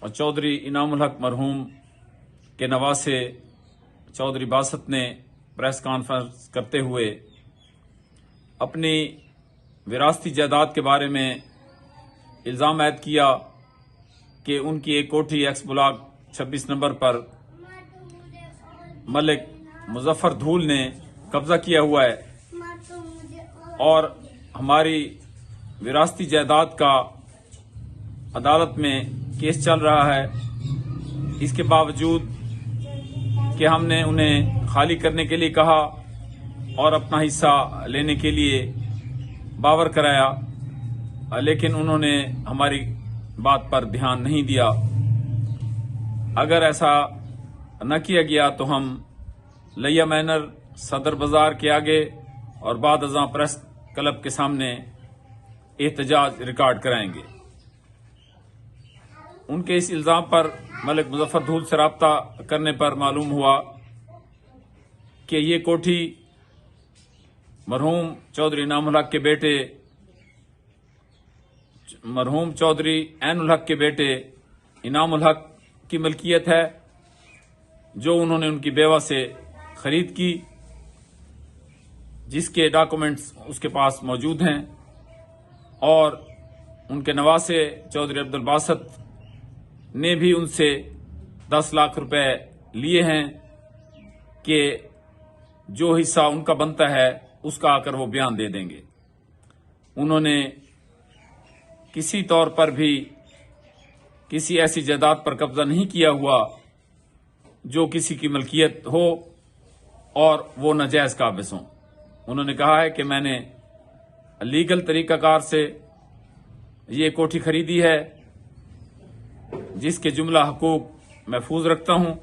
और चौधरी इनामुल हक मरहूम के नवासे चौधरी बासत ने प्रेस कॉन्फ्रेंस करते हुए अपनी विरासती जायदाद के बारे में इल्ज़ाम ऐद किया कि उनकी एक कोठी एक्स ब्लॉक 26 नंबर पर मलिक मुजफ्फर धूल ने कब्जा किया हुआ है और हमारी विरासती जायदाद का अदालत में केस चल रहा है। इसके बावजूद कि हमने उन्हें खाली करने के लिए कहा और अपना हिस्सा लेने के लिए बावर कराया, लेकिन उन्होंने हमारी बात पर ध्यान नहीं दिया। अगर ऐसा न किया गया तो हम लिया मैनर सदर बाजार के आगे और बाद अज़ां प्रेस क्लब के सामने एहतजाज रिकॉर्ड कराएंगे। उनके इस इल्ज़ाम पर मलिक मुजफ्फर धूल से राब्ता करने पर मालूम हुआ कि ये कोठी मरहूम चौधरी इनामुल हक के बेटे मरहूम चौधरी ऐनुल हक के बेटे इनामुल हक की मलकियत है, जो उन्होंने उनकी बेवा से खरीद की, जिसके डॉक्यूमेंट्स उसके पास मौजूद हैं। और उनके नवासे चौधरी अब्दुल बासत ने भी उनसे 10 लाख रुपए लिए हैं कि जो हिस्सा उनका बनता है उसका आकर वो बयान दे देंगे। उन्होंने किसी तौर पर भी किसी ऐसी जायदाद पर कब्जा नहीं किया हुआ जो किसी की मलकियत हो और वो नाजायज काबिज हों। उन्होंने कहा है कि मैंने लीगल तरीकाकार से ये कोठी खरीदी है, जिसके जुमला हकूक महफूज रखता हूं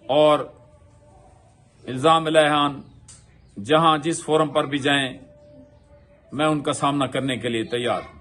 और इल्ज़ाम लहान जहां जिस फोरम पर भी जाएं मैं उनका सामना करने के लिए तैयार हूं।